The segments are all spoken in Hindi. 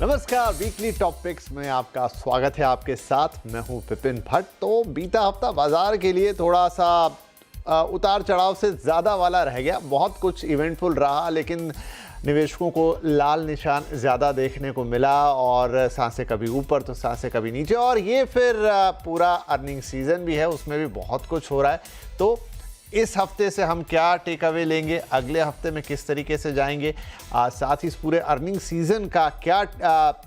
नमस्कार, वीकली टॉपिक्स में आपका स्वागत है। आपके साथ मैं हूं विपिन भट्ट। तो बीता हफ्ता बाजार के लिए थोड़ा सा उतार चढ़ाव से ज़्यादा वाला रह गया। बहुत कुछ इवेंटफुल रहा, लेकिन निवेशकों को लाल निशान ज़्यादा देखने को मिला और सांसें कभी ऊपर तो सांसें कभी नीचे। और ये फिर पूरा अर्निंग सीज़न भी है, उसमें भी बहुत कुछ हो रहा है। तो इस हफ्ते से हम क्या टेक अवे लेंगे, अगले हफ्ते में किस तरीके से जाएंगे, साथ ही इस पूरे अर्निंग सीजन का क्या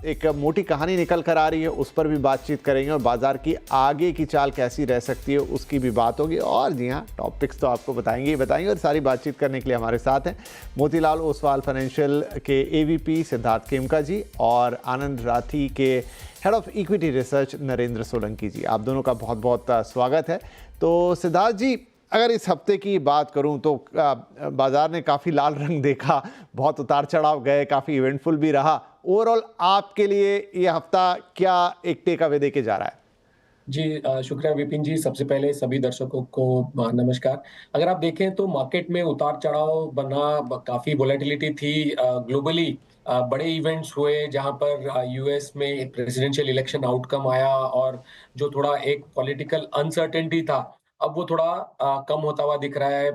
एक मोटी कहानी निकल कर आ रही है, उस पर भी बातचीत करेंगे। और बाजार की आगे की चाल कैसी रह सकती है, उसकी भी बात होगी। और जी हाँ, टॉपिक्स तो आपको बताएंगे ही बताएंगे। और सारी बातचीत करने के लिए हमारे साथ हैं मोतीलाल ओसवाल फाइनेंशियल के एवीपी सिद्धार्थ केमका जी और आनंद राठी के head of equity research Narendra Solanki ji. आप दोनों का बहुत बहुत स्वागत है। तो सिद्धार्थ जी, अगर इस हफ्ते की बात करूं तो बाजार ने काफ़ी लाल रंग देखा, बहुत उतार चढ़ाव गए, काफ़ी इवेंटफुल भी रहा। ओवरऑल आपके लिए ये हफ्ता क्या एक टेक अवे देके जा रहा है? जी शुक्रिया विपिन जी। सबसे पहले सभी दर्शकों को नमस्कार। अगर आप देखें तो मार्केट में उतार-चढ़ाव बना, काफ़ी वोलेटिलिटी थी ग्लोबली। बड़े इवेंट्स हुए जहां पर यूएस में प्रेसिडेंशियल इलेक्शन आउटकम आया और जो थोड़ा एक पॉलिटिकल अनसर्टेनिटी था, अब वो थोड़ा कम होता हुआ दिख रहा है।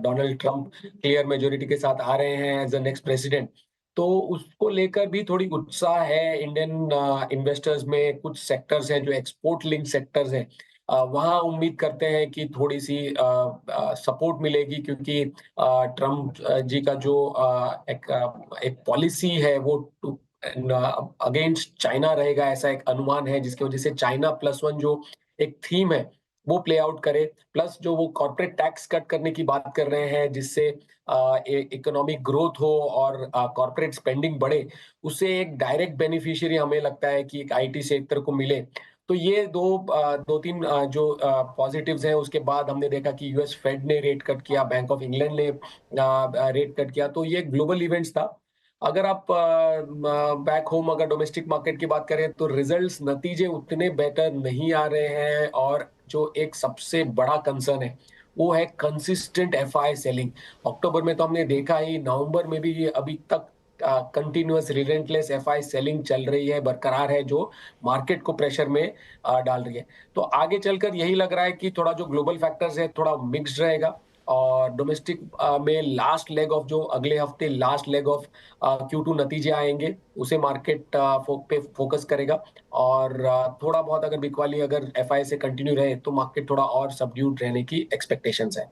डोनाल्ड ट्रंप क्लियर मेजॉरिटी के साथ आ रहे हैं एज़ द नेक्स्ट प्रेसिडेंट। तो उसको लेकर भी थोड़ी उत्साह है इंडियन इन्वेस्टर्स में। कुछ सेक्टर्स हैं जो एक्सपोर्ट लिंक सेक्टर्स हैं, वहाँ उम्मीद करते हैं कि थोड़ी-सी सपोर्ट मिलेगी, क्योंकि ट्रम्प जी का जो एक पॉलिसी है वो टू अगेंस्ट चाइना रहेगा, ऐसा एक अनुमान है, जिसकी वजह से चाइना प्लस वन जो एक थीम है वो प्ले आउट करे। प्लस जो वो कॉर्पोरेट टैक्स कट करने की बात कर रहे हैं, जिससे इकोनॉमिक ग्रोथ हो और कॉर्पोरेट स्पेंडिंग बढ़े, उससे एक डायरेक्ट बेनिफिशियरी हमें लगता है कि एक आईटी सेक्टर को मिले। तो ये 2-3 जो पॉजिटिव्स हैं, उसके बाद हमने देखा कि यूएस फेड ने रेट कट किया, बैंक ऑफ इंग्लैंड ने रेट कट किया, तो ये ग्लोबल इवेंट्स था। अगर आप बैक होम अगर डोमेस्टिक मार्केट की बात करें तो रिजल्ट्स नतीजे उतने बेटर नहीं आ रहे हैं, और जो एक सबसे बड़ा कंसर्न है वो है कंसिस्टेंट एफआई सेलिंग। अक्टूबर में तो हमने देखा ही, नवंबर में भी ये अभी तक कंटिन्यूअस रिलेंटलेस एफआई सेलिंग चल रही है, बरकरार है, जो मार्केट को प्रेशर में डाल रही है। तो आगे चलकर यही लग रहा है कि थोड़ा जो ग्लोबल फैक्टर्स है थोड़ा मिक्स्ड रहेगा, और डोमेस्टिक में लास्ट लेग ऑफ जो अगले हफ्ते last leg of Q two नतीजे आएंगे, उसे मार्केट पे फोकस करेगा। और थोड़ा बहुत अगर बिकवाली अगर एफआई से कंटिन्यू रहे तो मार्केट थोड़ा और सबड्यूड रहने की एक्सपेक्टेशंस है।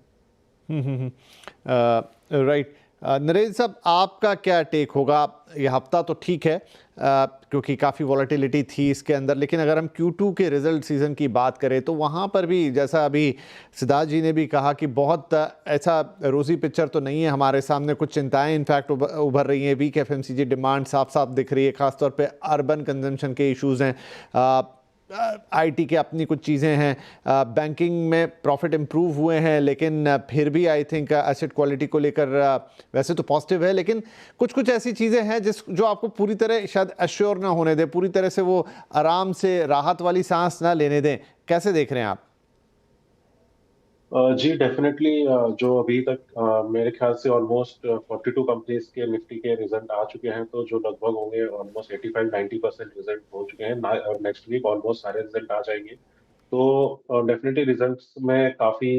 राइट। नरेंद्र साहब, आपका क्या टेक होगा? ये हफ्ता तो ठीक है, क्योंकि काफ़ी वॉलेटिलिटी थी इसके अंदर, लेकिन अगर हम Q2 के रिजल्ट सीज़न की बात करें तो वहाँ पर भी, जैसा अभी सिद्धार्थ जी ने भी कहा, कि बहुत ऐसा रोज़ी पिक्चर तो नहीं है हमारे सामने। कुछ चिंताएं इनफैक्ट उभर रही हैं। वीक एफएमसीजी डिमांड साफ साफ दिख रही है, खासतौर पे अर्बन कंजम्पशन के इश्यूज़ हैं। आईटी के अपनी कुछ चीज़ें हैं। बैंकिंग में प्रॉफिट इम्प्रूव हुए हैं, लेकिन फिर भी आई थिंक एसेट क्वालिटी को लेकर वैसे तो पॉजिटिव है, लेकिन कुछ कुछ ऐसी चीज़ें हैं जो आपको पूरी तरह शायद अश्योर ना होने दें, पूरी तरह से वो आराम से राहत वाली सांस ना लेने दें। कैसे देख रहे हैं आप? जी डेफिनेटली। जो अभी तक मेरे ख्याल से ऑलमोस्ट 42 कंपनीज के निफ्टी के रिजल्ट आ चुके हैं, तो जो लगभग होंगे ऑलमोस्ट 85-90% रिजल्ट हो चुके हैं ना, और नेक्स्ट वीक ऑलमोस्ट सारे रिजल्ट आ जाएंगे। तो डेफिनेटली रिजल्ट्स में काफी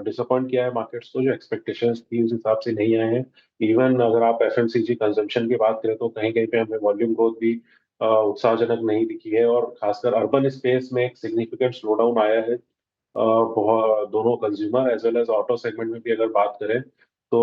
डिसअपॉइंट किया है मार्केट्स को। जो एक्सपेक्टेशंस थी उस हिसाब से नहीं आए हैं। इवन अगर आप एफएमसीजी कंजम्पशन की बात करें तो कहीं कहीं पे हमें वॉल्यूम ग्रोथ भी उत्साहजनक नहीं दिखी है, और खासकर अर्बन स्पेस में एक सिग्निफिकेंट स्लो डाउन आया है। बहुत दोनों consumer as well as auto segment में भी अगर बात करें तो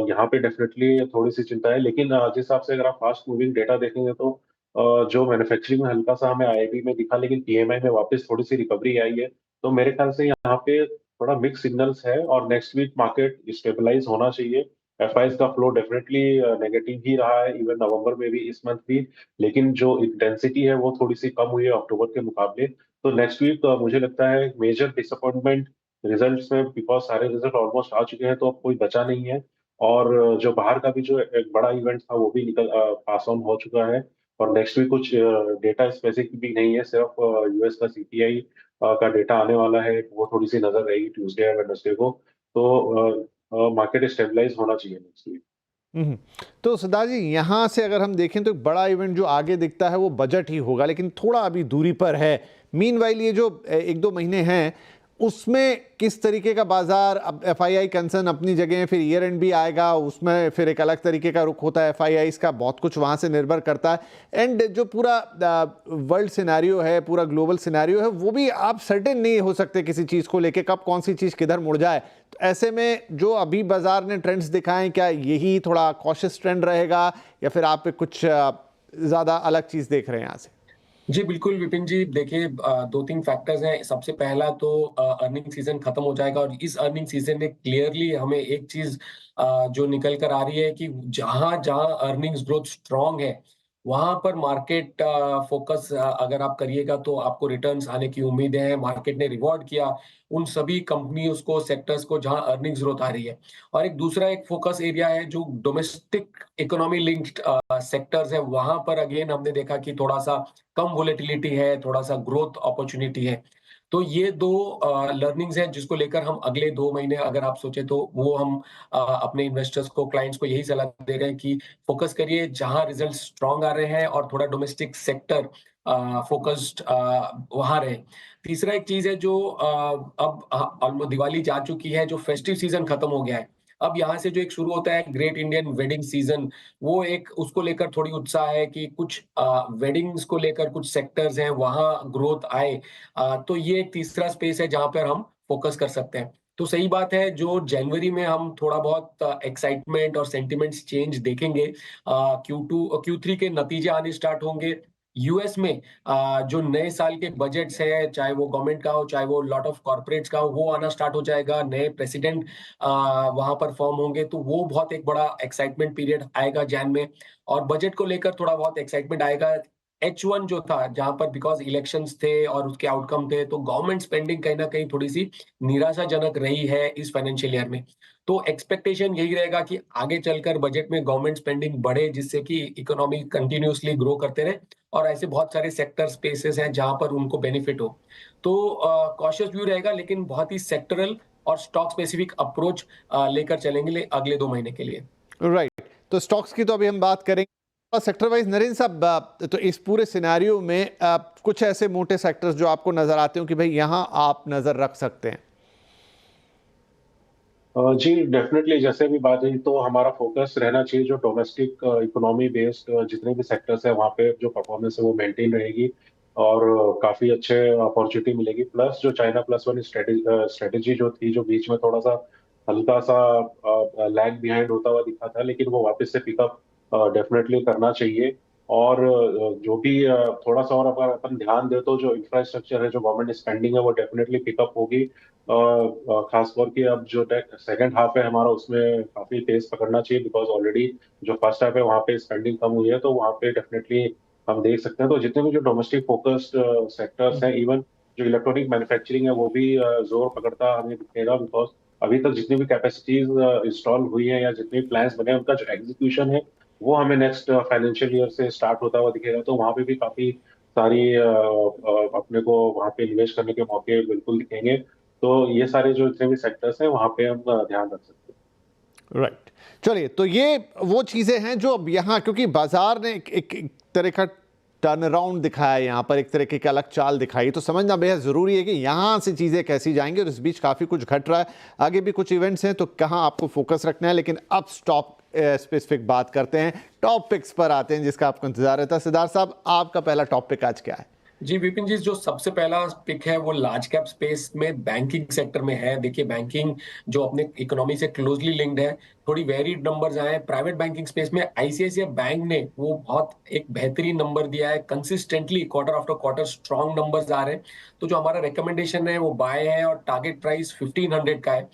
यहाँ पे डेफिनेटली थोड़ी सी चिंता है। लेकिन जिस हिसाब से अगर आप फास्ट मूविंग डेटा देखेंगे तो जो मैन्युफैक्चरिंग में हल्का सा हमें आईआईपी में दिखा, लेकिन पीएमआई में वापस थोड़ी सी रिकवरी आई है। तो मेरे ख्याल से यहाँ पे थोड़ा मिक्स सिग्नल्स है, और नेक्स्ट वीक मार्केट स्टेबलाइज होना चाहिए। एफआईज का फ्लो डेफिनेटली नेगेटिव ही रहा है, इवन नवंबर में भी, इस मंथ भी। लेकिन जो इंटेंसिटी है वो थोड़ी सी कम हुई है अक्टूबर के मुकाबले। तो नेक्स्ट वीक मुझे लगता है मेजर डिसअपॉइंटमेंट रिजल्ट्स में, बिकॉज सारे रिजल्ट ऑलमोस्ट आ चुके हैं, तो अब कोई बचा नहीं है। और जो बाहर का भी जो एक बड़ा इवेंट था वो भी निकल पास ऑन हो चुका है। और नेक्स्ट वीक कुछ डेटा स्पेसिफिक भी नहीं है, सिर्फ यूएस का सीपीआई का डेटा आने वाला है, वो थोड़ी सी नजर रहेगी ट्यूसडे या वेडनेसडे को। तो मार्केट स्टेबलाइज होना चाहिए नेक्स्ट वीक। हम्म। तो सिद्धार्थ जी, यहाँ से अगर हम देखें तो एक बड़ा इवेंट जो आगे दिखता है वो बजट ही होगा, लेकिन थोड़ा अभी दूरी पर है। मीनवाइल ये जो एक दो महीने हैं, उसमें किस तरीके का बाजार, अब एफआईआई कंसर्न अपनी जगह, फिर ईयर एंड भी आएगा, उसमें फिर एक अलग तरीके का रुख होता है एफआईआई का, बहुत कुछ वहाँ से निर्भर करता है। एंड जो पूरा वर्ल्ड सिनेरियो है, पूरा ग्लोबल सिनेरियो है, वो भी आप सर्टेन नहीं हो सकते किसी चीज़ को लेके, कब कौन सी चीज़ किधर मुड़ जाए। तो ऐसे में जो अभी बाजार ने ट्रेंड्स दिखाएं, क्या यही थोड़ा कॉशियस ट्रेंड रहेगा, या फिर आप कुछ ज़्यादा अलग चीज़ देख रहे हैं यहाँ से? जी, बिल्कुल विपिन जी, देखिए 2-3 फैक्टर्स हैं। सबसे पहला तो अर्निंग सीज़न खत्म हो जाएगा और इस अर्निंग सीज़न ने क्लियरली हमें एक चीज़ जो निकल कर आ रही है कि जहाँ-जहाँ अर्निंग्स ग्रोथ स्ट्रॉन्ग है, वहाँ पर मार्केट फ़ोकस अगर आप करिएगा तो आपको रिटर्न्स आने की उम्मीदें हैं। मार्केट ने रिवॉर्ड किया उन सभी कंपनीज़ को, सेक्टर्स को जहाँ अर्निंग्स ग्रोथ आ रही है। और एक दूसरा एक फ़ोकस एरिया है जो डोमेस्टिक इकोनॉमी लिंक्ड सेक्टर्स है, वहाँ पर अगेन हमने देखा कि थोड़ा-सा कम वोलेटिलिटी है, थोड़ा-सा ग्रोथ अपॉर्च्युनिटी है। तो ये 2 लर्निंग्स हैं जिसको लेकर हम अगले 2 महीने अगर आप सोचे तो वो हम अपने इन्वेस्टर्स को, क्लाइंट्स को यही सलाह दे रहे हैं कि फ़ोकस करिए जहाँ रिज़ल्ट स्ट्रॉन्ग आ रहे हैं और थोड़ा डोमेस्टिक सेक्टर फ़ोकस्ड वहाँ रहे। तीसरा एक चीज़ है जो अब ऑलमोस्ट दिवाली जा चुकी है, जो फेस्टिव सीज़न खत्म हो गया है। अब यहाँ से जो एक शुरू होता है ग्रेट इंडियन वेडिंग सीज़न, वो एक उसको लेकर थोड़ी उत्साह है कि कुछ वेडिंग्स को लेकर कुछ सेक्टर्स हैं, वहाँ ग्रोथ आए। तो ये एक तीसरा स्पेस है जहाँ पर हम फ़ोकस कर सकते हैं। तो सही बात है, जो जनवरी में हम थोड़ा बहुत एक्साइटमेंट और सेंटिमेंट्स चेंज देखेंगे। Q3 के नतीजे आने स्टार्ट होंगे। यूएस में जो नए साल के बजट्स हैं, चाहे वो गवर्नमेंट का हो, चाहे वो लॉट ऑफ कॉर्पोरेट्स का हो, वो आना स्टार्ट हो जाएगा। नए प्रेसिडेंट वहाँ पर फॉर्म होंगे, तो वो बहुत एक बड़ा एक्साइटमेंट पीरियड आएगा जैन में। और बजट को लेकर थोड़ा बहुत एक्साइटमेंट आएगा। H1 जो था, जहाँ पर बिकॉज़ इलेक्शंस थे और उसके आउटकम थे, तो गवर्नमेंट स्पेंडिंग कहीं न कहीं थोड़ी-सी निराशाजनक रही है इस फाइनेंशियल ईयर में। तो एक्सपेक्टेशन यही रहेगा कि आगे चलकर बजट में गवर्नमेंट स्पेंडिंग बढ़े, जिससे कि इकोनॉमी कंटीन्यूअसली ग्रो करते रहे और ऐसे बहुत सारे सेक्टर स्पेसेस हैं जहाँ पर उनको बेनिफिट हो। तो कॉशियस व्यू रहेगा, लेकिन बहुत ही सेक्टरल और स्टॉक स्पेसिफिक अप्रोच लेकर चलेंगे अगले 2 महीने के लिए। राइट। तो स्टॉक्स की तो अभी हम बात करेंगे सेक्टर वाइज। नरेंद्र साहब, तो इस पूरे सिनेरियो में कुछ ऐसे मोटे सेक्टर्स जो आपको नजर आते हो कि भाई यहाँ आप नजर रख सकते हैं? जी डेफिनेटली, जैसे भी बात हुई तो हमारा फोकस रहना चाहिए जो डोमेस्टिक इकोनॉमी बेस्ड जितने भी सेक्टर्स है वहाँ पे जो परफॉर्मेंस है वो मेंटेन रहेगी और काफी अच्छे अपॉर्चुनिटी मिलेगी। प्लस जो चाइना प्लस वन स्ट्रेटेजी जो थी, जो बीच में थोड़ा सा हल्का सा लैग बिहाइंड होता हुआ दिखा था, लेकिन वो वापस से पिकअप डेफिनेटली करना चाहिए। और जो भी थोड़ा सा और अगर अपन ध्यान दे तो जो इंफ्रास्ट्रक्चर है, जो गवर्नमेंट स्पेंडिंग है, वो डेफिनेटली पिकअप होगी। खास तौर की अब जो सेकंड हाफ है हमारा, उसमें काफी पेस पकड़ना चाहिए, बिकॉज ऑलरेडी जो फर्स्ट हाफ है वहाँ पे स्पेंडिंग कम हुई है, तो वहाँ पे डेफिनेटली हम देख सकते हैं। तो जितने भी जो डोमेस्टिक फोकस्ड सेक्टर्स हैं, इवन जो इलेक्ट्रॉनिक मैन्युफैक्चरिंग है, वो भी जोर पकड़ता हमें दिखेगा, बिकॉज अभी तक जितनी भी कैपेसिटीज इंस्टॉल हुई है या जितने भी प्लान्स बने हैं, उनका जो एग्जीक्यूशन है वो हमें नेक्स्ट फाइनेंशियल ईयर से स्टार्ट होता हुआ दिखेगा। तो वहाँ पे भी काफी सारी अपने को वहाँ पे इन्वेस्ट करने के मौके बिल्कुल दिखेंगे। तो ये सारे जो जितने भी सेक्टर्स हैं वहाँ पे हम ध्यान रख सकते हैं। राइट। चलिए, तो ये वो चीज़ें हैं जो अब यहाँ, क्योंकि बाजार ने एक तरह का टर्न अराउंड दिखाया है, यहाँ पर एक तरीके की अलग चाल दिखाई, तो समझना बेहद ज़रूरी है कि यहाँ से चीज़ें कैसी जाएंगी। और इस बीच काफ़ी कुछ घट रहा है, आगे भी कुछ इवेंट्स हैं, तो कहाँ आपको फोकस रखना है। लेकिन अब स्टॉक स्पेसिफिक बात करते हैं, टॉप पिक्स पर आते हैं जिसका आपको इंतजार रहता है। सिद्धार्थ साहब, आपका पहला टॉप पिक आज क्या है? जी विपिन जी, जो सबसे पहला पिक है वो लार्ज कैप स्पेस में बैंकिंग सेक्टर में है। देखिए, बैंकिंग जो अपने इकोनॉमी से क्लोजली लिंक्ड है, थोड़ी वेरिड नंबर्स आए हैं। प्राइवेट बैंकिंग स्पेस में आईसीआईसीआई बैंक ने वो बहुत एक बेहतरीन नंबर दिया है, consistently quarter after quarter strong numbers आ रहे हैं। तो जो हमारा रिकमेंडेशन है वो बाय है और टारगेट प्राइस 1500 का है।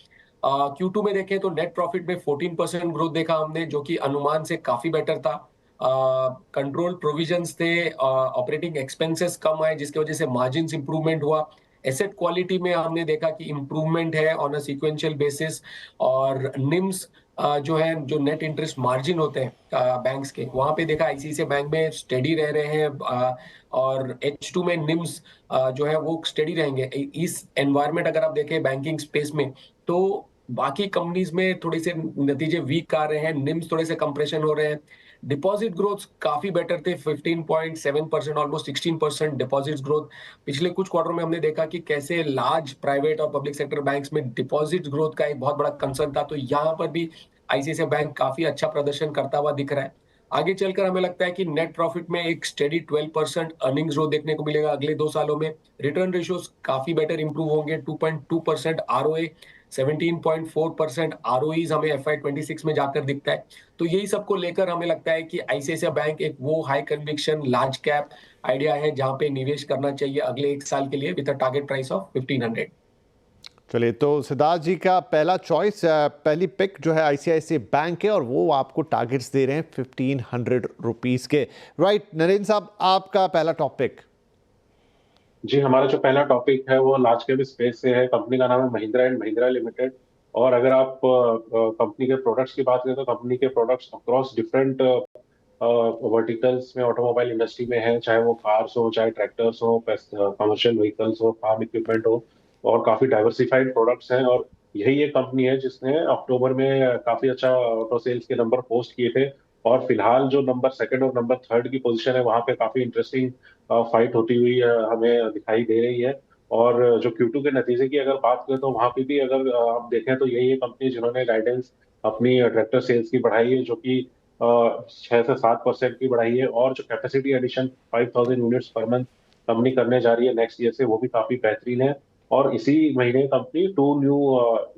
Q2 में देखें तो नेट प्रॉफिट में 14% ग्रोथ देखा हमने, जो कि अनुमान से काफी बेटर था। कंट्रोल प्रोविजंस थे, ऑपरेटिंग एक्सपेंसेस कम आए, जिसकी वजह से मार्जिन इंप्रूवमेंट हुआ। एसेट क्वालिटी में हमने देखा कि इम्प्रूवमेंट है ऑन अ सीक्वेंशियल बेसिस। और निम्स जो है, जो नेट इंटरेस्ट मार्जिन होते हैं बैंक्स के, वहां पे देखा आईसीआईसीआई बैंक में स्टेडी रह रहे हैं। और H2 में निम्स जो है वो स्टेडी रहेंगे। इस एनवायरमेंट अगर आप देखें बैंकिंग स्पेस में, तो बाकी कंपनीज में थोड़े से नतीजे वीक आ रहे हैं, निम्स थोड़े से कंप्रेशन हो रहे हैं। डिपॉजिट ग्रोथ काफी बेटर थे, 15.7%, ऑलमोस्ट 16% डिपॉजिट ग्रोथ। पिछले कुछ क्वार्टर में हमने देखा कि कैसे लार्ज प्राइवेट और पब्लिक सेक्टर बैंक्स में डिपॉजिट ग्रोथ का एक बहुत बड़ा कंसर्न था, तो यहाँ पर भी आईसीआईसीआई बैंक काफी अच्छा प्रदर्शन करता हुआ दिख रहा है। आगे चलकर हमें लगता है कि नेट प्रॉफिट में एक स्टेडी 12% अर्निंग्स ग्रोथ देखने को मिलेगा अगले 2 सालों में। रिटर्न रेशियोज काफी बेटर इंप्रूव होंगे, 2.2% आरओए, 17.4% आरओईज हमें FY26 में जाकर दिखता है। तो यही सबको लेकर हमें लगता है कि आईसीआईसीआई बैंक एक वो high conviction large cap idea है जहां पे निवेश करना चाहिए अगले 1 साल के लिए with a target price of 1500। चलिए, तो सिद्धार्थ जी का पहला चॉइस, पहली पिक जो है आईसीआईसीआई बैंक है और वो आपको टारगेट्स दे रहे हैं 1500 रुपीज़ के। राइट नरेंद्र साहब, आपका पहला टॉपिक। जी, हमारा जो पहला टॉपिक है वो लार्ज कैप स्पेस से है। कंपनी का नाम है महिंद्रा एंड महिंद्रा लिमिटेड। और अगर आप कंपनी के प्रोडक्ट्स की बात करें तो कंपनी के प्रोडक्ट्स अक्रॉस डिफरेंट वर्टिकल्स में ऑटोमोबाइल इंडस्ट्री में है, चाहे वो कार्स हो, चाहे ट्रैक्टर्स हो, कमर्शियल व्हीकल्स हो, फार्म इक्विपमेंट हो, और काफी डाइवर्सिफाइड प्रोडक्ट्स हैं। और यही एक कंपनी है जिसने अक्टूबर में काफी अच्छा ऑटो सेल्स के नंबर पोस्ट किए थे। और फिलहाल जो नंबर सेकंड और नंबर थर्ड की पोजीशन है वहां पे काफी इंटरेस्टिंग फाइट होती हुई हमें दिखाई दे रही है। और जो Q2 के नतीजे की अगर बात करें तो वहां पे भी अगर आप देखें तो यही एक कंपनी जिन्होंने गाइडेंस अपनी ट्रैक्टर सेल्स की बढ़ाई है, जो कि 6 से 7% की बढ़ाई है। और जो capacity addition 5000 units per month company करने जा रही है नेक्स्ट ईयर से, वो भी काफी बेहतरीन है। और इसी महीने company 2 new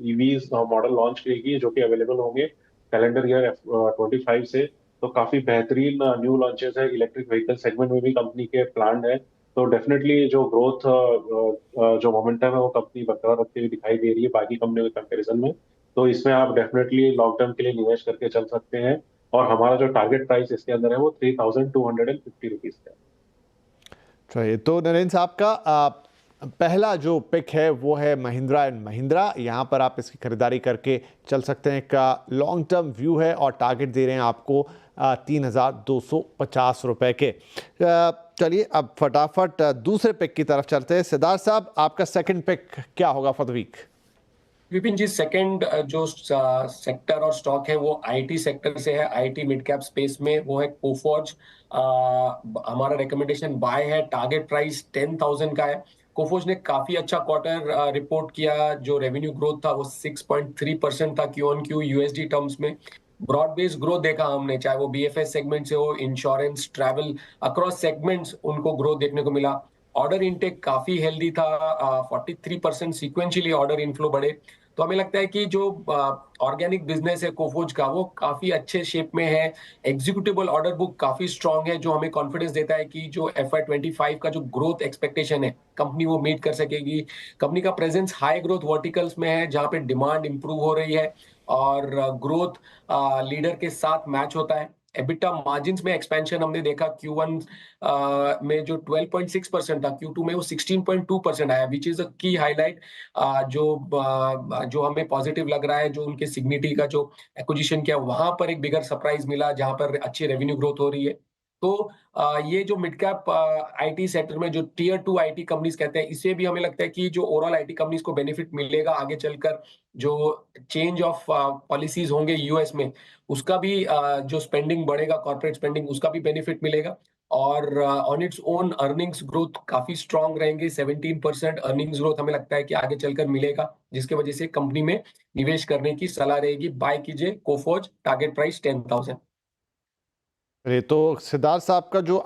EVs model launch करेगी जो कि अवेलेबल होंगे कैलेंडर ईयर 25 से। तो काफी बेहतरीन न्यू लॉन्चेस है। इलेक्ट्रिक व्हीकल सेगमेंट में भी कंपनी के प्लान है। तो डेफिनेटली जो ग्रोथ जो मोमेंटम है वो कंपनी बरकरार रखती हुई दिखाई दे रही है बाकी कंपनियों के कंपैरिजन में। तो इसमें आप डेफिनेटली लॉन्ग टर्म के लिए निवेश करके चल सकते हैं। और हमारा जो टारगेट प्राइस इसके अंदर है वो 3250 रुपीज का है। चलिए, तो नरेंद्र साहब का पहला जो पिक है वो है महिंद्रा एंड महिंद्रा। यहाँ पर आप इसकी खरीदारी करके चल सकते हैं। का लॉन्ग टर्म व्यू है और टारगेट दे रहे हैं आपको 3250 रुपए के। चलिए, अब फटाफट दूसरे पिक की तरफ चलते हैं। सिद्धार्थ साहब, आपका सेकंड पिक क्या होगा for the week? Vipin ji, second जो सेक्टर और स्टॉक है वो आईटी सेक्टर से है, आईटी मिड कैप स्पेस में, वो है कोफॉर्ज। हमारा रिकमेंडेशन बाय है, टारगेट प्राइस 10,000 का है। कोफोर्ज ने काफी अच्छा क्वार्टर रिपोर्ट किया। जो रेवेन्यू ग्रोथ था वो 6.3% था Q on Q USD terms में। ब्रॉड बेस्ड ग्रोथ देखा हमने, चाहे वो बीएफएस सेगमेंट से हो, इंश्योरेंस, ट्रैवल, अक्रॉस सेगमेंट्स उनको ग्रोथ देखने को मिला। ऑर्डर इनटेक काफी हेल्दी था, 43% सीक्वेंशियली ऑर्डर इनफ्लो बढ़े। तो हमें लगता है कि जो ऑर्गेनिक बिजनेस है कोफोज का वो काफी अच्छे शेप में है। एग्जीक्यूटिबल ऑर्डर बुक काफी स्ट्रांग है, जो हमें कॉन्फिडेंस देता है कि जो FY25 का जो ग्रोथ एक्सपेक्टेशन है कंपनी वो मीट कर सकेगी। कंपनी का प्रेजेंस हाई ग्रोथ वर्टिकल्स में है जहां पे डिमांड इंप्रूव हो रही है और ग्रोथ लीडर के साथ मैच होता है। एबिटा मार्जिन्स में एक्सपेंशन हमने देखा, Q1 में जो 12.6% था, Q2 में वो 16.2% आया, विच इज अ की हाईलाइट। जो हमें पॉजिटिव लग रहा है, जो उनके सिग्निटी का जो एक्विजिशन किया वहां पर एक बिगर सरप्राइज मिला जहां पर अच्छी रेवेन्यू ग्रोथ हो रही है। तो ये जो मिड कैप आईटी सेक्टर में जो टियर 2 आईटी कंपनीज कहते हैं, इससे भी हमें लगता है कि जो ओवरऑल आईटी कंपनीज को बेनिफिट मिलेगा आगे चलकर। जो चेंज ऑफ पॉलिसीज होंगे यूएस में, उसका भी जो स्पेंडिंग बढ़ेगा, कॉर्पोरेट स्पेंडिंग, उसका भी बेनिफिट मिलेगा। और on its own earnings growth काफी स्ट्रांग रहेंगे, 17% अर्निंग्स ग्रोथ हमें लगता है कि आगे चलकर मिलेगा, जिसकी वजह से कंपनी में निवेश करने की सलाह रहेगी। बाय कीजिए कोफोर्ज, टारगेट प्राइस 10,000। अरे, तो सिद्धार्थ साहब का जो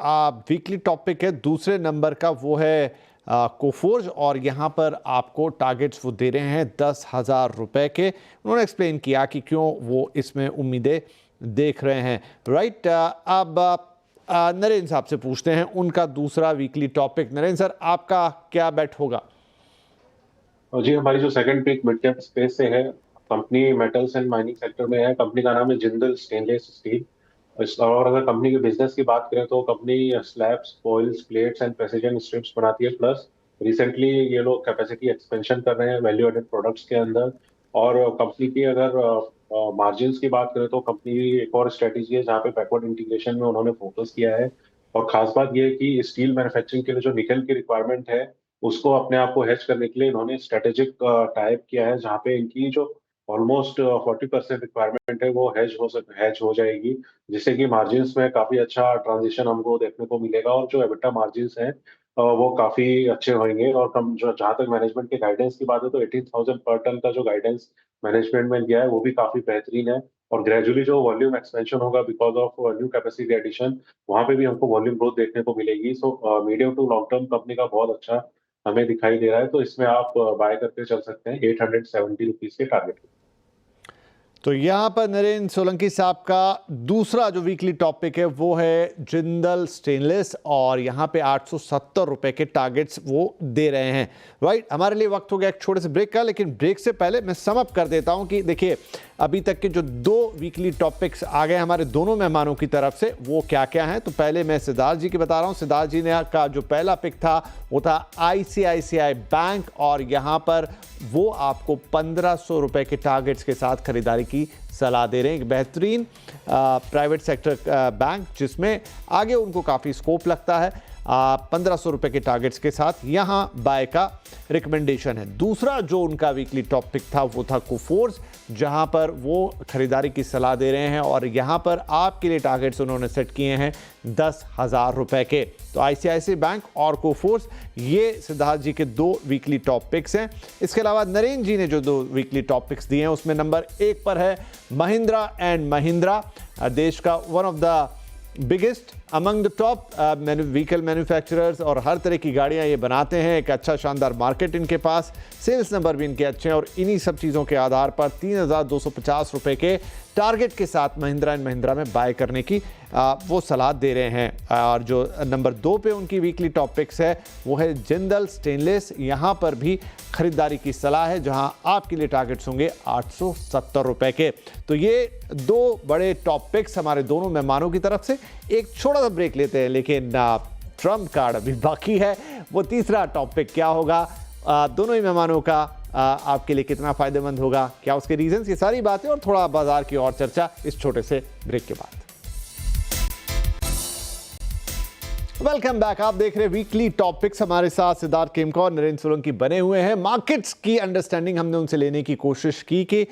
वीकली टॉपिक है दूसरे नंबर का वो है कोफोर्ज, और यहाँ पर आपको टारगेट्स वो दे रहे हैं 10,000 रुपए के। उन्होंने एक्सप्लेन किया कि क्यों वो इसमें उम्मीदें देख रहे हैं। राइट, अब नरेंद्र साहब से पूछते हैं उनका दूसरा वीकली टॉपिक। नरेंद्र सर, आपका क्या बेट होगा? और जी, हमारी जो second pick mid cap space से है, company metals and mining sector में है। कंपनी का नाम है जिंदल स्टेनलेस स्टील। और अगर कंपनी के बिजनेस की बात करें तो company slabs, foils, plates and precision strips बनाती है। प्लस रिसेंटली ये लोग कैपेसिटी एक्सपेंशन कर रहे हैं वैल्यू एडेड प्रोडक्ट्स के अंदर। और कंपनी की अगर मार्जिन्स की बात करें तो कंपनी की एक और स्ट्रेटेजी है जहाँ पे बैकवर्ड इंटीग्रेशन में उन्होंने फोकस किया है। और खास बात ये है कि स्टील मैन्युफैक्चरिंग के लिए जो निकल की रिक्वायरमेंट है उसको अपने आप को हेज करने के लिए इन्होंने स्ट्रेटेजिक टाइप किया है, जहाँ पे इनकी जो ऑलमोस्ट 40% रिक्वायरमेंट है वो हेज हो जाएगी, जिससे कि मार्जिन्स में काफ़ी अच्छा ट्रांजिशन हमको देखने को मिलेगा और जो एबिटा मार्जिन्स हैं वो काफ़ी अच्छे होंगे और कम जो जहाँ तक मैनेजमेंट के गाइडेंस की बात है तो 18,000 पर टन का जो गाइडेंस मैनेजमेंट ने दिया है वो भी काफ़ी बेहतरीन है और ग्रेजुअली जो वॉल्यूम एक्सपेंशन होगा because of new capacity addition, वहाँ पे भी हमको वॉल्यूम ग्रोथ देखने को मिलेगी। So medium to long term company का बहुत अच्छा हमें दिखाई दे रहा है, तो इसमें आप बाय करके चल सकते हैं 870 रुपीज़ के टारगेट पे। तो यहाँ पर नरेंद्र सोलंकी साहब का दूसरा जो वीकली टॉपिक है वो है जिंदल स्टेनलेस और यहाँ पे 870 रुपए के टारगेट्स वो दे रहे हैं। राइट, हमारे लिए वक्त हो गया एक छोटे से ब्रेक का, लेकिन ब्रेक से पहले मैं सम अप कर देता हूँ कि देखिए अभी तक के जो दो वीकली टॉपिक्स आ गए हमारे दोनों मेहमानों की तरफ से वो क्या क्या हैं। तो पहले मैं सिद्धार्थ जी की बता रहा हूँ। सिद्धार्थ जी ने का जो पहला पिक था वो था ICICI बैंक और यहाँ पर वो आपको 1500 रुपए के टारगेट्स के साथ खरीदारी की सलाह दे रहे हैं। एक बेहतरीन प्राइवेट सेक्टर बैंक जिसमें आगे उनको काफ़ी स्कोप लगता है। 1500 रुपए के टारगेट्स के साथ यहाँ बाय का रिकमेंडेशन है। दूसरा जो उनका वीकली टॉपिक था वो था कोफोर्स, जहाँ पर वो खरीदारी की सलाह दे रहे हैं और यहाँ पर आपके लिए टारगेट्स उन्होंने सेट किए हैं 10,000 रुपए के। तो ICICI बैंक और कोफोर्स ये सिद्धार्थ जी के दो वीकली टॉपिक्स हैं। इसके अलावा नरेंद्र जी ने जो दो वीकली टॉपिक्स दिए हैं उसमें नंबर 1 पर है महिंद्रा एंड महिंद्रा, देश का one of the biggest among the top vehicle manufacturers और हर तरह की गाड़ियां ये बनाते हैं। एक अच्छा शानदार मार्केट इनके पास, सेल्स नंबर भी इनके अच्छे हैं और इन्हीं सब चीज़ों के आधार पर 3,250 रुपए के टारगेट के साथ महिंद्रा एंड महिंद्रा में बाय करने की वो सलाह दे रहे हैं। और जो नंबर 2 पे उनकी वीकली टॉपिक्स है वो है जिंदल स्टेनलेस, यहाँ पर भी खरीदारी की सलाह है जहां आपके लिए टारगेट्स होंगे 870 रुपए के। तो ये दो बड़े टॉपिक्स हमारे दोनों मेहमानों की तरफ से। एक छोटा सा ब्रेक लेते हैं, लेकिन ट्रम्प कार्ड अभी बाकी है। वो तीसरा टॉपिक क्या होगा, दोनों ही मेहमानों का आपके लिए कितना फायदेमंद होगा, क्या उसके रीजंस, ये सारी बातें और थोड़ा बाजार की और चर्चा इस छोटे से ब्रेक के बाद। वेलकम बैक, आप देख रहे हैं वीकली टॉपिक्स। हमारे साथ सिद्धार्थ केमकर और नरेंद्र सोलंकी बने हुए हैं। मार्केट्स की अंडरस्टैंडिंग हमने उनसे लेने की कोशिश की कि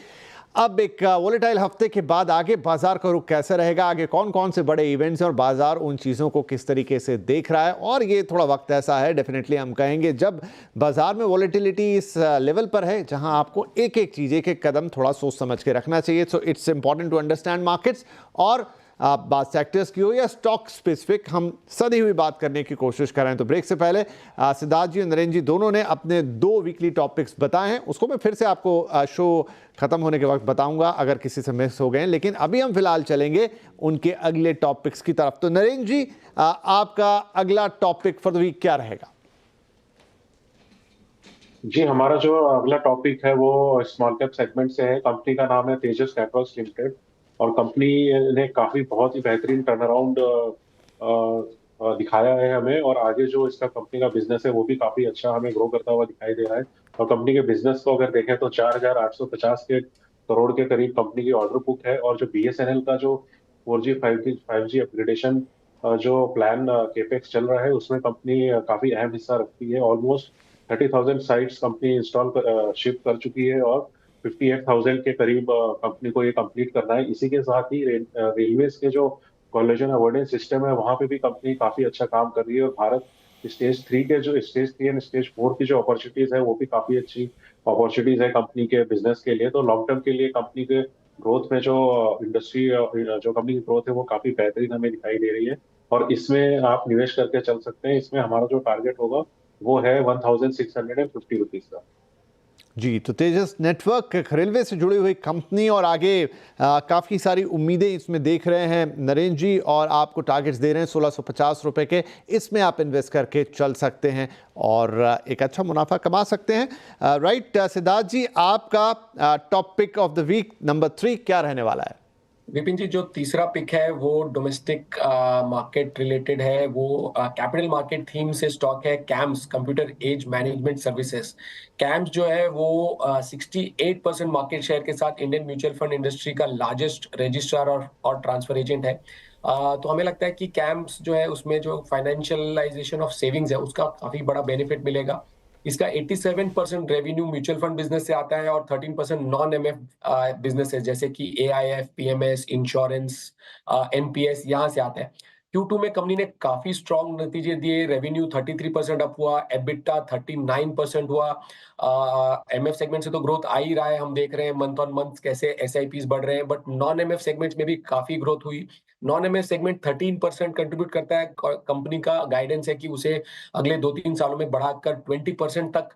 अब एक वोलेटाइल हफ्ते के बाद आगे बाजार का रुख कैसा रहेगा, आगे कौन कौन से बड़े इवेंट्स हैं और बाजार उन चीज़ों को किस तरीके से देख रहा है। और ये थोड़ा वक्त ऐसा है, डेफिनेटली हम कहेंगे, जब बाजार में वोलेटिलिटी इस लेवल पर है जहां आपको एक एक चीज़, एक एक कदम थोड़ा सोच समझ के रखना चाहिए। So it's important to understand markets. और बात सेक्टर्स की हो या स्टॉक स्पेसिफिक, हम सदी हुई बात करने की कोशिश कर रहे हैं। तो ब्रेक से पहले सिद्धार्थ जी और नरेंद्र जी दोनों ने अपने दो वीकली टॉपिक्स बताए हैं, उसको मैं फिर से आपको शो खत्म होने के वक्त बताऊंगा अगर किसी से मिस हो गए। लेकिन अभी हम फिलहाल चलेंगे उनके अगले टॉपिक्स की तरफ। तो नरेंद्र जी, आपका अगला टॉपिक फॉर द वीक क्या रहेगा? जी, हमारा जो अगला टॉपिक है वो स्मॉल कैप सेगमेंट से है। कंपनी का नाम है तेजस नेटवर्क्स लिमिटेड और कंपनी ने काफी बहुत ही बेहतरीन टर्न अराउंड दिखाया है हमें और आगे जो इसका कंपनी का बिजनेस है वो भी काफी अच्छा हमें ग्रो करता हुआ दिखाई दे रहा है। और कंपनी के बिजनेस को अगर देखें तो 4,850 के करोड़ के करीब कंपनी की ऑर्डर बुक है और जो BSNL का जो 4G 5G अपग्रेडेशन जो प्लान केपेक्स चल रहा है उसमें कंपनी काफी अहम हिस्सा रखती है। ऑलमोस्ट 30,000 साइट्स कंपनी शिप कर चुकी है और 58,000 के करीब कंपनी को ये कंप्लीट करना है। इसी के साथ ही रेलवेज के जो कोलिजन अवॉइडेंस सिस्टम है वहां पे भी कंपनी काफी अच्छा काम कर रही है और भारत स्टेज 3 एंड स्टेज 4 की जो अपॉर्चुनिटीज है वो भी काफी अच्छी अपॉर्चुनिटीज है कंपनी के बिजनेस के लिए। तो लॉन्ग टर्म के लिए कंपनी के ग्रोथ में जो इंडस्ट्री जो कंपनी की ग्रोथ है वो काफी बेहतरीन हमें दिखाई दे रही है और इसमें आप निवेश करके चल सकते हैं। इसमें हमारा जो टारगेट होगा वो है 1,650 रुपीज का। जी, तो तेजस नेटवर्क रेलवे से जुड़ी हुई कंपनी और आगे काफ़ी सारी उम्मीदें इसमें देख रहे हैं नरेंद्र जी और आपको टारगेट्स दे रहे हैं 1,650 रुपए के। इसमें आप इन्वेस्ट करके चल सकते हैं और एक अच्छा मुनाफा कमा सकते हैं। राइट सिद्धार्थ जी, आपका topic of the week number 3 क्या रहने वाला है? विपिन जी, जो तीसरा पिक है वो डोमेस्टिक मार्केट रिलेटेड है। वो कैपिटल मार्केट थीम से स्टॉक है CAMS, computer age management services. CAMS जो है वो 68% मार्केट शेयर के साथ इंडियन म्यूचुअल फंड इंडस्ट्री का लार्जेस्ट रजिस्ट्रार और ट्रांसफर एजेंट है। तो हमें लगता है कि कैम्स जो है उसमें जो फाइनेंशियलाइजेशन ऑफ सेविंग्स है उसका काफी बड़ा बेनिफिट मिलेगा। इसका 87% रेवेन्यू म्यूचुअल फंड बिजनेस से आता है और 13% नॉन एमएफ बिजनेस है, जैसे कि एआईएफ, पीएमएस, इंश्योरेंस, एनपीएस यहाँ से आता है। Q2 में कंपनी ने काफी स्ट्रॉन्ग नतीजे दिए। रेवेन्यू 33% अप हुआ, एबिटा 39% हुआ। एमएफ सेगमेंट से तो ग्रोथ आ ही रहा है, हम देख रहे हैं मंथ ऑन मंथ कैसे एसआईपीस बढ़ रहे हैं, बट नॉन एमएफ सेगमेंट में भी काफी ग्रोथ हुई। नॉन एमएफ सेगमेंट 13% कंट्रीब्यूट करता है। कंपनी का गाइडेंस है कि उसे अगले 2-3 सालों में बढ़ाकर 20% तक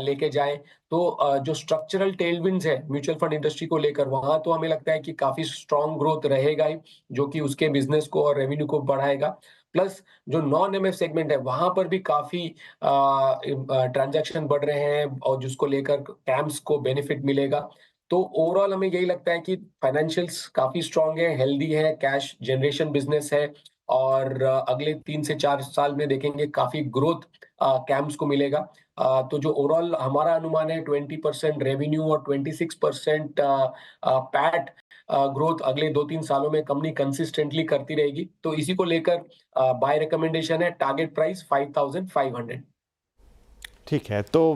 लेके जाए। तो जो स्ट्रक्चरल टेलविंड्स है म्यूचुअल फंड इंडस्ट्री को लेकर, वहां तो हमें लगता है कि काफी स्ट्रॉन्ग ग्रोथ रहेगा ही, जो कि उसके बिजनेस को और रेवेन्यू को बढ़ाएगा। प्लस जो नॉन एमएफ सेगमेंट है वहां पर भी काफी ट्रांजैक्शन बढ़ रहे हैं और जिसको लेकर कैम्स को बेनिफिट मिलेगा। तो ओवरऑल हमें यही लगता है कि फाइनेंशियल्स काफी स्ट्रांग है, हेल्दी है, कैश जनरेशन बिजनेस है और अगले 3 से 4 साल में देखेंगे काफी ग्रोथ कैम्स को मिलेगा। तो जो ओवरऑल हमारा अनुमान है 20% रेवेन्यू और 26% पैट ग्रोथ अगले 2-3 सालों में कंपनी कंसिस्टेंटली करती रहेगी। तो इसी को लेकर बाय रिकमेंडेशन है, टारगेट प्राइस 5500। ठीक है, तो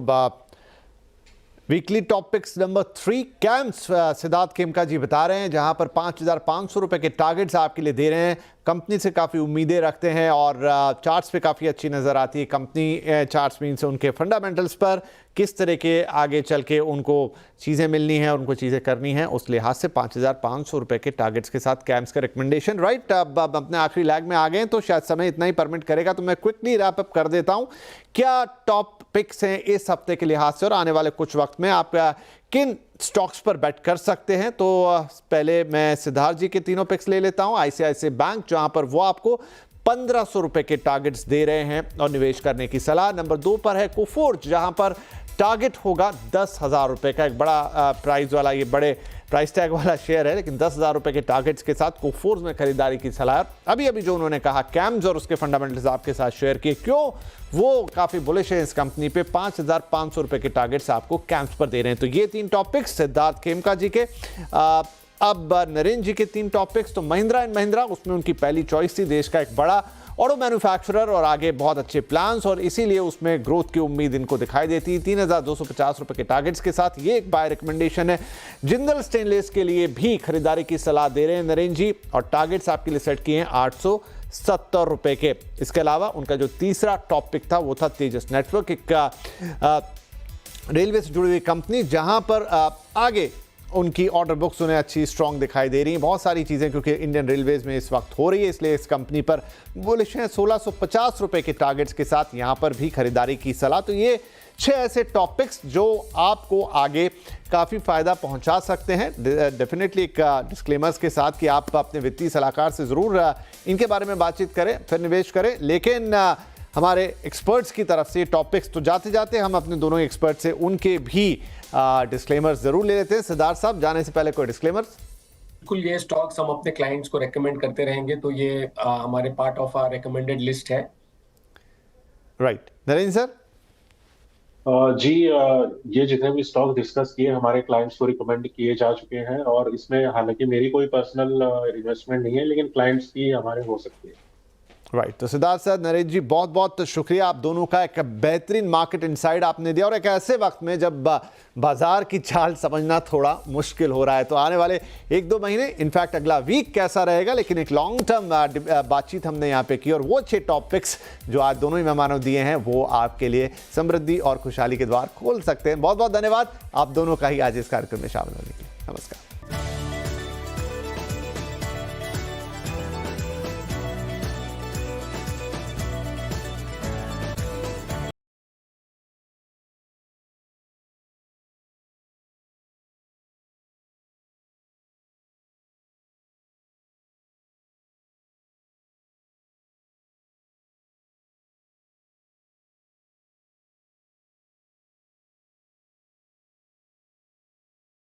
वीकली टॉपिक्स नंबर 3 कैम्स सिद्धार्थ खेमका जी बता रहे हैं, जहां पर 5,500 रुपए के टारगेट्स आपके लिए दे रहे हैं। कंपनी से काफ़ी उम्मीदें रखते हैं और चार्ट्स पे काफ़ी अच्छी नज़र आती है कंपनी। चार्ट्स मीन से उनके फंडामेंटल्स पर किस तरह के आगे चल के उनको चीज़ें मिलनी है, उनको चीज़ें करनी हैं, उस लिहाज से 5,500 रुपए के टारगेट्स के साथ कैम्स का रिकमेंडेशन। राइट, अब अपने आखिरी लैग में आ गए हैं तो शायद समय इतना ही परमिट करेगा, तो मैं क्विकली रैप अप कर देता हूँ। क्या टॉप पिक्स हैं इस हफ्ते के लिहाज से और आने वाले कुछ वक्त में आप किन स्टॉक्स पर बेट कर सकते हैं? तो पहले मैं सिद्धार्थ जी के तीनों पिक्स ले लेता हूं। आईसीआईसीआई बैंक, जहां पर वो आपको 1,500 रुपए के टारगेट्स दे रहे हैं और निवेश करने की सलाह। नंबर 2 पर है कोफोर्ज, जहां पर टारगेट होगा 10,000 रुपए का। एक बड़ा प्राइस वाला, ये बड़े प्राइस टैग वाला शेयर है, लेकिन 10,000 रुपए के टारगेट्स के साथ कोफोर्ज में खरीदारी की सलाह। अभी जो उन्होंने कहा कैम्स और उसके फंडामेंटल्स आपके साथ शेयर किए, क्यों वो काफी बुलिश है इस कंपनी पे। 5,500 रुपए के टारगेट्स आपको कैम्स पर दे रहे हैं। तो ये 3 टॉपिक्स सिद्धार्थ खेमका जी के। अब नरेंद्र जी के 3 टॉपिक्स, तो महिंद्रा एंड महिंद्रा, उसमें उनकी पहली चॉइस थी, देश का एक बड़ा ऑटो मैन्युफैक्चरर और आगे बहुत अच्छे प्लान्स, और इसीलिए उसमें ग्रोथ की उम्मीद इनको दिखाई देती है। 3,250 रुपए के टारगेट्स के साथ ये एक बाय रिकमेंडेशन है। जिंदल स्टेनलेस के लिए भी खरीदारी की सलाह दे रहे हैं नरेंद्र जी, और टारगेट्स आपके लिए सेट किए हैं 870 रुपए के। इसके अलावा उनका जो तीसरा टॉपिक था वो था तेजस नेटवर्क, एक रेलवे से जुड़ी हुई कंपनी, जहां पर आगे उनकी ऑर्डर बुक्स उन्हें अच्छी स्ट्रॉन्ग दिखाई दे रही हैं। बहुत सारी चीज़ें क्योंकि इंडियन रेलवेज में इस वक्त हो रही है, इसलिए इस कंपनी पर बुलिश हैं। 1,650 रुपए के टारगेट्स के साथ यहाँ पर भी खरीदारी की सलाह। तो ये 6 ऐसे टॉपिक्स जो आपको आगे काफ़ी फ़ायदा पहुंचा सकते हैं। डेफिनेटली एक डिस्क्लेमर्स के साथ कि आप अपने वित्तीय सलाहकार से ज़रूर इनके बारे में बातचीत करें, फिर निवेश करें। लेकिन हमारे एक्सपर्ट्स की तरफ से टॉपिक्स, तो जाते जाते हम अपने दोनों एक्सपर्ट से उनके भी डिस्क्लेमर्स जरूर ले लेते हैं। सिद्धार्थ साहब, जाने से पहले कोई डिस्क्लेमर्स? बिल्कुल, ये स्टॉक्स हम अपने क्लाइंट्स को रेकमेंड करते रहेंगे, तो ये हमारे part of our recommended list है। Right, Narendra sir? जी, ये जितने भी स्टॉक डिस्कस किए हमारे क्लाइंट्स को रिकमेंड किए जा चुके हैं, और इसमें हालांकि मेरी कोई पर्सनल इन्वेस्टमेंट नहीं है, लेकिन क्लाइंट्स की हमारे हो सकती है। राइट, तो सिद्धार्थ सर, नरेंद्र जी, बहुत बहुत शुक्रिया आप दोनों का। एक बेहतरीन मार्केट इनसाइड आपने दिया, और एक ऐसे वक्त में जब बाजार की चाल समझना थोड़ा मुश्किल हो रहा है। तो आने वाले 1-2 महीने, इनफैक्ट अगला वीक कैसा रहेगा, लेकिन एक लॉन्ग टर्म बातचीत हमने यहाँ पे की, और वो 6 टॉपिक्स जो आज दोनों ही मेहमानों दिए हैं वो आपके लिए समृद्धि और खुशहाली के द्वार खोल सकते हैं। बहुत बहुत धन्यवाद आप दोनों का ही आज इस कार्यक्रम में शामिल होने के लिए। नमस्कार।